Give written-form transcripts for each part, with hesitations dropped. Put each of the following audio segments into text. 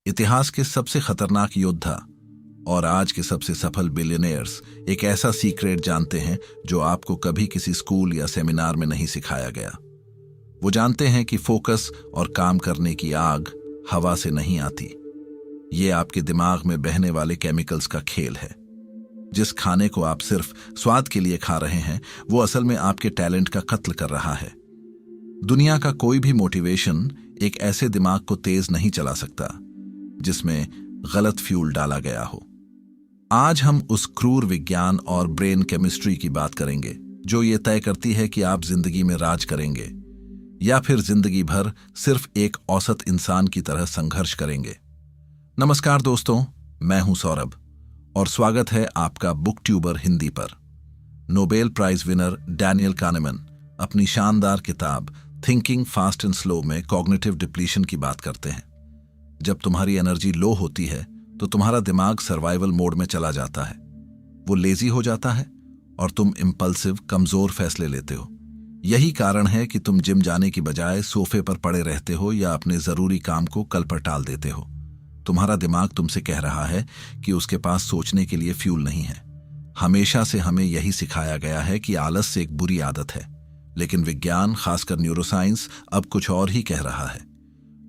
इतिहास के सबसे खतरनाक योद्धा और आज के सबसे सफल बिलियनियर्स एक ऐसा सीक्रेट जानते हैं जो आपको कभी किसी स्कूल या सेमिनार में नहीं सिखाया गया। वो जानते हैं कि फोकस और काम करने की आग हवा से नहीं आती। ये आपके दिमाग में बहने वाले केमिकल्स का खेल है। जिस खाने को आप सिर्फ स्वाद के लिए खा रहे हैं वो असल में आपके टैलेंट का कत्ल कर रहा है। दुनिया का कोई भी मोटिवेशन एक ऐसे दिमाग को तेज नहीं चला सकता जिसमें गलत फ्यूल डाला गया हो। आज हम उस क्रूर विज्ञान और ब्रेन केमिस्ट्री की बात करेंगे जो ये तय करती है कि आप जिंदगी में राज करेंगे या फिर जिंदगी भर सिर्फ एक औसत इंसान की तरह संघर्ष करेंगे। नमस्कार दोस्तों, मैं हूं सौरभ और स्वागत है आपका बुक ट्यूबर हिंदी पर। नोबेल प्राइज विनर डैनियल कानेमन अपनी शानदार किताब थिंकिंग फास्ट एंड स्लो में कॉग्निटिव डिप्लीशन की बात करते हैं। जब तुम्हारी एनर्जी लो होती है तो तुम्हारा दिमाग सर्वाइवल मोड में चला जाता है। वो लेजी हो जाता है और तुम इम्पल्सिव, कमजोर फैसले लेते हो। यही कारण है कि तुम जिम जाने की बजाय सोफे पर पड़े रहते हो या अपने जरूरी काम को कल पर टाल देते हो। तुम्हारा दिमाग तुमसे कह रहा है कि उसके पास सोचने के लिए फ्यूल नहीं है। हमेशा से हमें यही सिखाया गया है कि आलस्य एक बुरी आदत है, लेकिन विज्ञान, खासकर न्यूरोसाइंस, अब कुछ और ही कह रहा है।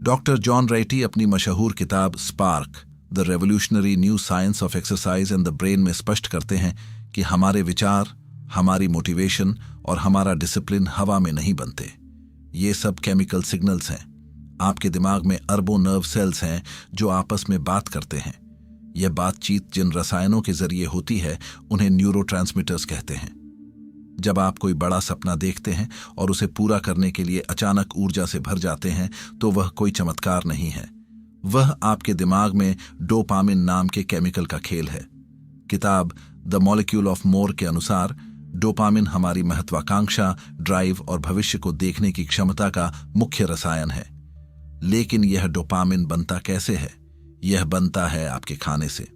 डॉक्टर जॉन राइटी अपनी मशहूर किताब spark the revolutionary new science of exercise and the brain में स्पष्ट करते हैं कि हमारे विचार, हमारी मोटिवेशन और हमारा डिसिप्लिन हवा में नहीं बनते। ये सब केमिकल सिग्नल्स हैं। आपके दिमाग में अरबों नर्व सेल्स हैं जो आपस में बात करते हैं। यह बातचीत जिन रसायनों के जरिए होती है उन्हें न्यूरोट्रांसमीटर्स कहते हैं। जब आप कोई बड़ा सपना देखते हैं और उसे पूरा करने के लिए अचानक ऊर्जा से भर जाते हैं तो वह कोई चमत्कार नहीं है। वह आपके दिमाग में डोपामिन नाम के केमिकल का खेल है। किताब द मॉलिक्यूल ऑफ मोर के अनुसार डोपामिन हमारी महत्वाकांक्षा, ड्राइव और भविष्य को देखने की क्षमता का मुख्य रसायन है। लेकिन यह डोपामिन बनता कैसे है? यह बनता है आपके खाने से।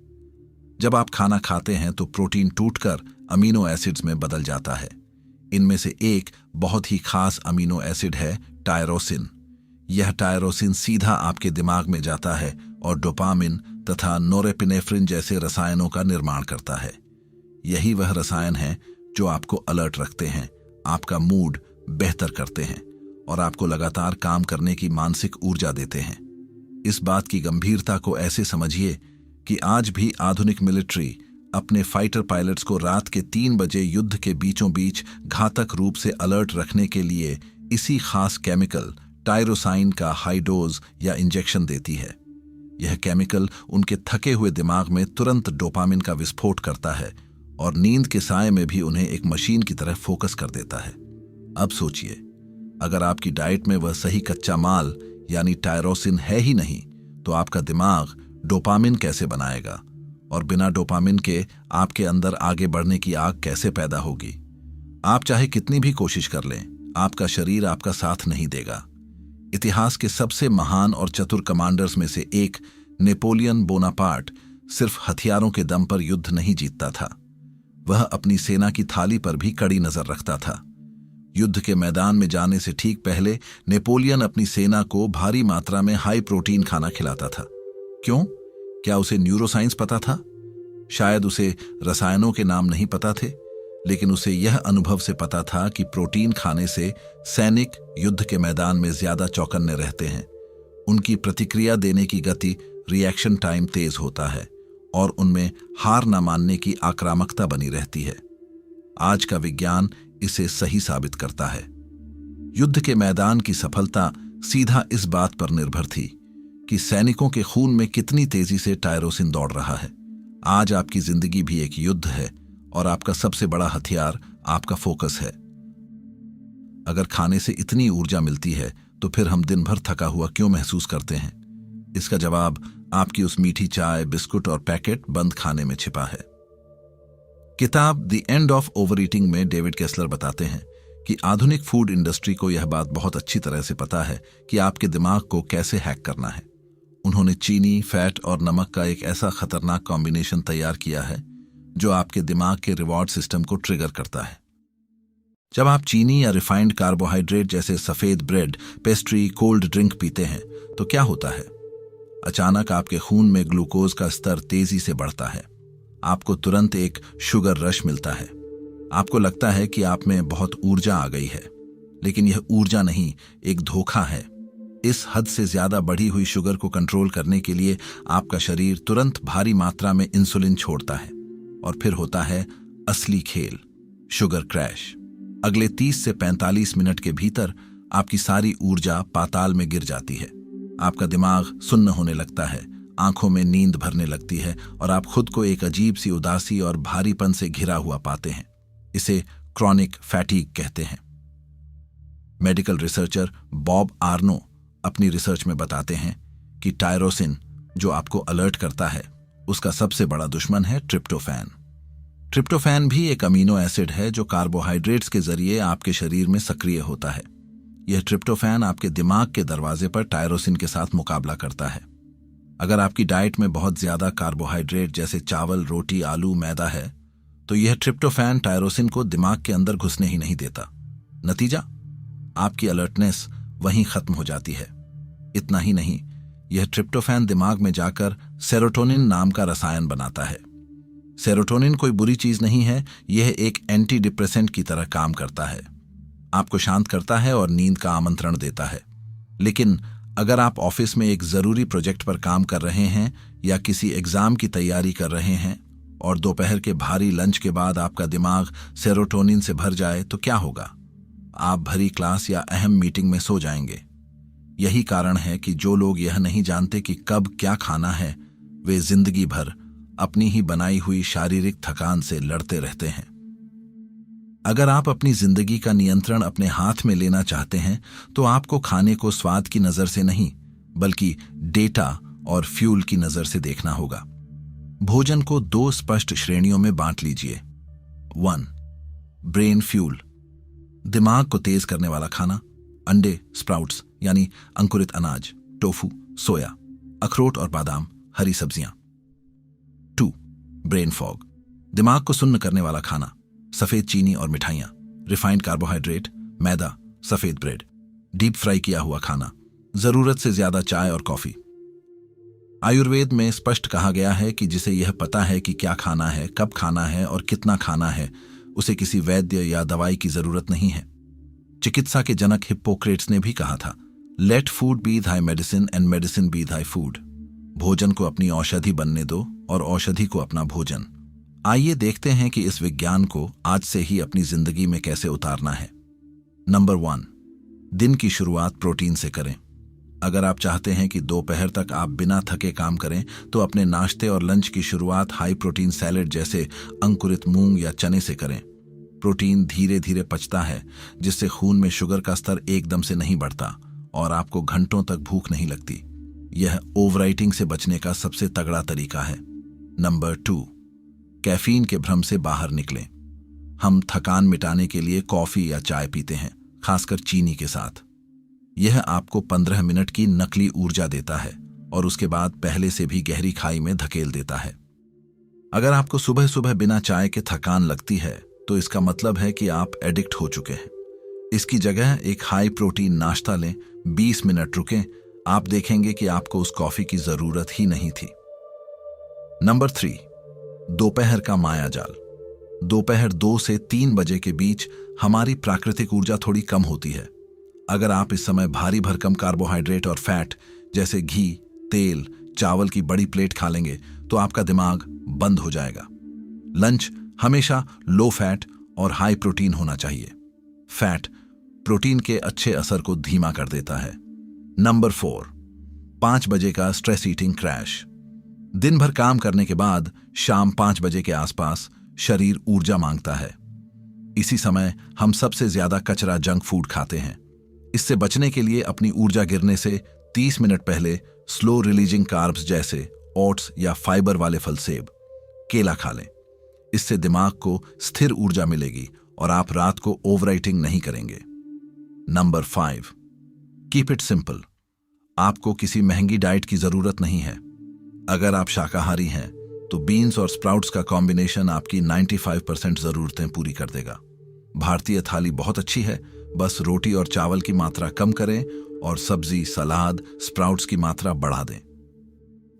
जब आप खाना खाते हैं तो प्रोटीन टूटकर अमीनो एसिड्स में बदल जाता है। इनमें से एक बहुत ही खास अमीनो एसिड है टायरोसिन। यह टायरोसिन सीधा आपके दिमाग में जाता है और डोपामिन तथा नोरेपिनेफ्रिन जैसे रसायनों का निर्माण करता है। यही वह रसायन है जो आपको अलर्ट रखते हैं, आपका मूड बेहतर करते हैं और आपको लगातार काम करने की मानसिक ऊर्जा देते हैं। इस बात की गंभीरता को ऐसे समझिए कि आज भी आधुनिक मिलिट्री अपने फाइटर पायलट्स को रात के 3 बजे युद्ध के बीचों बीच घातक रूप से अलर्ट रखने के लिए इसी खास केमिकल टायरोसाइन का हाई डोज या इंजेक्शन देती है। यह केमिकल उनके थके हुए दिमाग में तुरंत डोपामिन का विस्फोट करता है और नींद के साए में भी उन्हें एक मशीन की तरह फोकस कर देता है। अब सोचिए, अगर आपकी डाइट में वह सही कच्चा माल यानी टायरोसिन है ही नहीं तो आपका दिमाग डोपामिन कैसे बनाएगा? और बिना डोपामिन के आपके अंदर आगे बढ़ने की आग कैसे पैदा होगी? आप चाहे कितनी भी कोशिश कर लें, आपका शरीर आपका साथ नहीं देगा। इतिहास के सबसे महान और चतुर कमांडर्स में से एक नेपोलियन बोनापार्ट सिर्फ हथियारों के दम पर युद्ध नहीं जीतता था, वह अपनी सेना की थाली पर भी कड़ी नजर रखता था। युद्ध के मैदान में जाने से ठीक पहले नेपोलियन अपनी सेना को भारी मात्रा में हाई प्रोटीन खाना खिलाता था। क्यों? क्या उसे न्यूरोसाइंस पता था? शायद उसे रसायनों के नाम नहीं पता थे, लेकिन उसे यह अनुभव से पता था कि प्रोटीन खाने से सैनिक युद्ध के मैदान में ज्यादा चौकन्ने रहते हैं। उनकी प्रतिक्रिया देने की गति, रिएक्शन टाइम तेज होता है और उनमें हार न मानने की आक्रामकता बनी रहती है। आज का विज्ञान इसे सही साबित करता है। युद्ध के मैदान की सफलता सीधा इस बात पर निर्भर थी कि सैनिकों के खून में कितनी तेजी से टायरोसिन दौड़ रहा है। आज आपकी जिंदगी भी एक युद्ध है और आपका सबसे बड़ा हथियार आपका फोकस है। अगर खाने से इतनी ऊर्जा मिलती है तो फिर हम दिन भर थका हुआ क्यों महसूस करते हैं? इसका जवाब आपकी उस मीठी चाय, बिस्कुट और पैकेट बंद खाने में छिपा है। किताब the end of over eating में डेविड केस्लर बताते हैं कि आधुनिक फूड इंडस्ट्री को यह बात बहुत अच्छी तरह से पता है कि आपके दिमाग को कैसे हैक करना है। उन्होंने चीनी, फैट और नमक का एक ऐसा खतरनाक कॉम्बिनेशन तैयार किया है जो आपके दिमाग के रिवॉर्ड सिस्टम को ट्रिगर करता है। जब आप चीनी या रिफाइंड कार्बोहाइड्रेट जैसे सफेद ब्रेड, पेस्ट्री, कोल्ड ड्रिंक पीते हैं तो क्या होता है? अचानक आपके खून में ग्लूकोज का स्तर तेजी से बढ़ता है। आपको तुरंत एक शुगर रश मिलता है। आपको लगता है कि आप में बहुत ऊर्जा आ गई है, लेकिन यह ऊर्जा नहीं, एक धोखा है। इस हद से ज्यादा बढ़ी हुई शुगर को कंट्रोल करने के लिए आपका शरीर तुरंत भारी मात्रा में इंसुलिन छोड़ता है और फिर होता है असली खेल, शुगर क्रैश। अगले 30 से 45 मिनट के भीतर आपकी सारी ऊर्जा पाताल में गिर जाती है। आपका दिमाग सुन्न होने लगता है, आंखों में नींद भरने लगती है और आप खुद को एक अजीब सी उदासी और भारीपन से घिरा हुआ पाते हैं। इसे क्रॉनिक फैटीग कहते हैं। मेडिकल रिसर्चर बॉब आर्नो अपनी रिसर्च में बताते हैं कि टायरोसिन, जो आपको अलर्ट करता है, उसका सबसे बड़ा दुश्मन है ट्रिप्टोफैन। ट्रिप्टोफैन भी एक अमीनो एसिड है जो कार्बोहाइड्रेट्स के जरिए आपके शरीर में सक्रिय होता है। यह ट्रिप्टोफैन आपके दिमाग के दरवाजे पर टायरोसिन के साथ मुकाबला करता है। अगर आपकी डाइट में बहुत ज्यादा कार्बोहाइड्रेट जैसे चावल, रोटी, आलू, मैदा है, तो यह ट्रिप्टोफैन टायरोसिन को दिमाग के अंदर घुसने ही नहीं देता। नतीजा, आपकी अलर्टनेस वहीं खत्म हो जाती है। इतना ही नहीं, यह ट्रिप्टोफैन दिमाग में जाकर सेरोटोनिन नाम का रसायन बनाता है। सेरोटोनिन कोई बुरी चीज नहीं है, यह एक एंटी डिप्रेसेंट की तरह काम करता है। आपको शांत करता है और नींद का आमंत्रण देता है। लेकिन अगर आप ऑफिस में एक जरूरी प्रोजेक्ट पर काम कर रहे हैं या किसी एग्जाम की तैयारी कर रहे हैं और दोपहर के भारी लंच के बाद आपका दिमाग सेरोटोनिन से भर जाए तो क्या होगा? आप भरी क्लास या अहम मीटिंग में सो जाएंगे। यही कारण है कि जो लोग यह नहीं जानते कि कब क्या खाना है, वे जिंदगी भर अपनी ही बनाई हुई शारीरिक थकान से लड़ते रहते हैं। अगर आप अपनी जिंदगी का नियंत्रण अपने हाथ में लेना चाहते हैं तो आपको खाने को स्वाद की नजर से नहीं, बल्कि डेटा और फ्यूल की नजर से देखना होगा। भोजन को 2 स्पष्ट श्रेणियों में बांट लीजिए। 1. ब्रेन फ्यूल, दिमाग को तेज करने वाला खाना, अंडे, स्प्राउट्स यानी अंकुरित अनाज, टोफू, सोया, अखरोट और बादाम, हरी सब्जियां। 2. ब्रेन फॉग, दिमाग को सुन्न करने वाला खाना, सफेद चीनी और मिठाइयां, रिफाइंड कार्बोहाइड्रेट, मैदा, सफेद ब्रेड, डीप फ्राई किया हुआ खाना, जरूरत से ज्यादा चाय और कॉफी। आयुर्वेद में स्पष्ट कहा गया है कि जिसे यह पता है कि क्या खाना है, कब खाना है और कितना खाना है, उसे किसी वैद्य या दवाई की जरूरत नहीं है। चिकित्सा के जनक हिप्पोक्रेट्स ने भी कहा था, let food be thy medicine and medicine be thy food. भोजन को अपनी औषधि बनने दो और औषधि को अपना भोजन। आइए देखते हैं कि इस विज्ञान को आज से ही अपनी जिंदगी में कैसे उतारना है। नंबर 1, दिन की शुरुआत प्रोटीन से करें। अगर आप चाहते हैं कि दोपहर तक आप बिना थके काम करें, तो अपने नाश्ते और लंच की शुरुआत हाई प्रोटीन सैलेड जैसे अंकुरित मूंग या चने से करें। प्रोटीन धीरे धीरे पचता है, जिससे खून में शुगर का स्तर एकदम से नहीं बढ़ता और आपको घंटों तक भूख नहीं लगती। यह ओवरईटिंग से बचने का सबसे तगड़ा तरीका है। नंबर 2, कैफीन के भ्रम से बाहर निकलें। हम थकान मिटाने के लिए कॉफी या चाय पीते हैं, खासकर चीनी के साथ। यह आपको 15 मिनट की नकली ऊर्जा देता है और उसके बाद पहले से भी गहरी खाई में धकेल देता है। अगर आपको सुबह सुबह बिना चाय के थकान लगती है, तो इसका मतलब है कि आप एडिक्ट हो चुके हैं। इसकी जगह एक हाई प्रोटीन नाश्ता लें, 20 मिनट रुकें, आप देखेंगे कि आपको उस कॉफी की जरूरत ही नहीं थी। नंबर 3, दोपहर का मायाजाल। दोपहर 2 से 3 बजे के बीच हमारी प्राकृतिक ऊर्जा थोड़ी कम होती है। अगर आप इस समय भारी भरकम कार्बोहाइड्रेट और फैट जैसे घी, तेल, चावल की बड़ी प्लेट खा लेंगे, तो आपका दिमाग बंद हो जाएगा। लंच हमेशा लो फैट और हाई प्रोटीन होना चाहिए। फैट प्रोटीन के अच्छे असर को धीमा कर देता है। नंबर 4, 5 बजे का स्ट्रेस ईटिंग क्रैश। दिन भर काम करने के बाद शाम 5 बजे के आसपास शरीर ऊर्जा मांगता है। इसी समय हम सबसे ज्यादा कचरा जंक फूड खाते हैं। इससे बचने के लिए अपनी ऊर्जा गिरने से 30 मिनट पहले स्लो रिलीजिंग कार्ब्स जैसे ओट्स या फाइबर वाले फल, सेब, केला खा लें। इससे दिमाग को स्थिर ऊर्जा मिलेगी और आप रात को ओवरईटिंग नहीं करेंगे। Number 5, keep it simple. आपको किसी महंगी डाइट की जरूरत नहीं है। अगर आप शाकाहारी हैं, तो बीन्स और स्प्राउट्स का कॉम्बिनेशन आपकी 95% जरूरतें पूरी कर देगा। भारतीय थाली बहुत अच्छी है, बस रोटी और चावल की मात्रा कम करें और सब्जी, सलाद, स्प्राउट्स की मात्रा बढ़ा दें।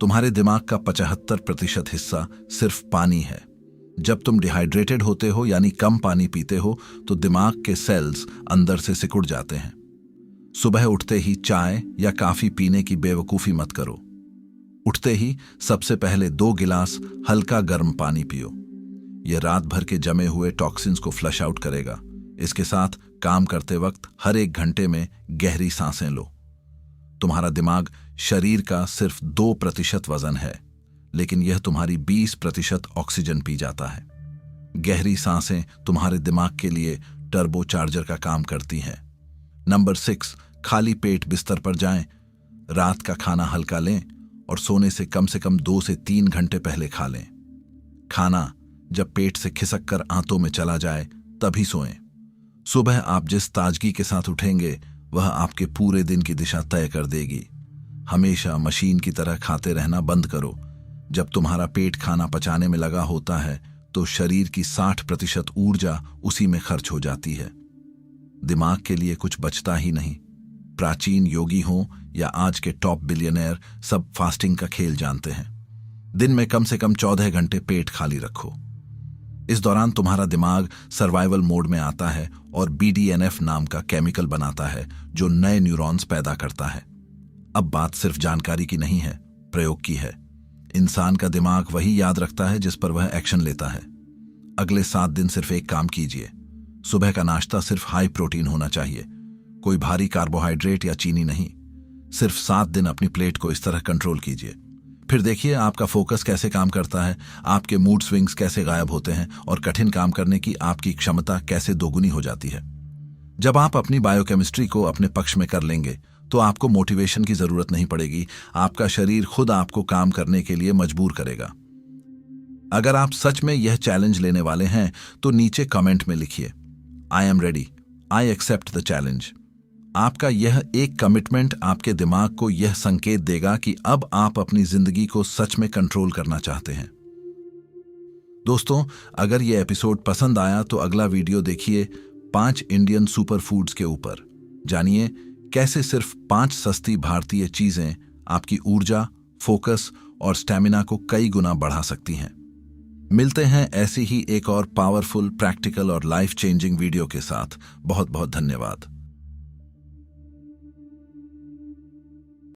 तुम्हारे दिमाग का 75% हिस्सा सिर्फ पानी है। जब तुम डिहाइड्रेटेड होते हो यानी कम पानी पीते हो तो दिमाग के सेल्स अंदर से सिकुड़ जाते हैं। सुबह उठते ही चाय या कॉफी पीने की बेवकूफ़ी मत करो। उठते ही सबसे पहले 2 गिलास हल्का गर्म पानी पियो। यह रात भर के जमे हुए टॉक्सिन्स को फ्लश आउट करेगा। इसके साथ काम करते वक्त हर 1 घंटे में गहरी सांसें लो। तुम्हारा दिमाग शरीर का सिर्फ 2% वजन है, लेकिन यह तुम्हारी 20% ऑक्सीजन पी जाता है। गहरी सांसें तुम्हारे दिमाग के लिए टर्बो चार्जर का काम करती हैं। नंबर 6, खाली पेट बिस्तर पर जाएं। रात का खाना हल्का लें और सोने से कम 2 से 3 घंटे पहले खा लें। खाना जब पेट से खिसक कर आंतों में चला जाए तभी सोएं। सुबह आप जिस ताजगी के साथ उठेंगे वह आपके पूरे दिन की दिशा तय कर देगी। हमेशा मशीन की तरह खाते रहना बंद करो। जब तुम्हारा पेट खाना पचाने में लगा होता है तो शरीर की 60% ऊर्जा उसी में खर्च हो जाती है। दिमाग के लिए कुछ बचता ही नहीं। प्राचीन योगी हों या आज के टॉप बिलियनर, सब फास्टिंग का खेल जानते हैं। दिन में कम से कम 14 घंटे पेट खाली रखो। इस दौरान तुम्हारा दिमाग सर्वाइवल मोड में आता है और BDNF नाम का केमिकल बनाता है जो नए न्यूरॉन्स पैदा करता है। अब बात सिर्फ जानकारी की नहीं है, प्रयोग की है। इंसान का दिमाग वही याद रखता है जिस पर वह एक्शन लेता है। अगले 7 दिन सिर्फ एक काम कीजिए। सुबह का नाश्ता सिर्फ हाई प्रोटीन होना चाहिए, कोई भारी कार्बोहाइड्रेट या चीनी नहीं। सिर्फ 7 दिन अपनी प्लेट को इस तरह कंट्रोल कीजिए। फिर देखिए आपका फोकस कैसे काम करता है, आपके मूड स्विंग्स कैसे गायब होते हैं और कठिन काम करने की आपकी क्षमता कैसे दोगुनी हो जाती है। जब आप अपनी बायोकेमिस्ट्री को अपने पक्ष में कर लेंगे तो आपको मोटिवेशन की जरूरत नहीं पड़ेगी। आपका शरीर खुद आपको काम करने के लिए मजबूर करेगा। अगर आप सच में यह चैलेंज लेने वाले हैं तो नीचे कमेंट में लिखिए, I am ready, I accept the challenge. आपका यह एक कमिटमेंट आपके दिमाग को यह संकेत देगा कि अब आप अपनी जिंदगी को सच में कंट्रोल करना चाहते हैं। दोस्तों, अगर यह एपिसोड पसंद आया तो अगला वीडियो देखिए 5 इंडियन सुपर फूड्स के ऊपर। जानिए कैसे सिर्फ 5 सस्ती भारतीय चीजें आपकी ऊर्जा, फोकस और स्टैमिना को कई गुना बढ़ा सकती हैं। मिलते हैं ऐसी ही एक और पावरफुल, प्रैक्टिकल और लाइफ चेंजिंग वीडियो के साथ। बहुत बहुत धन्यवाद।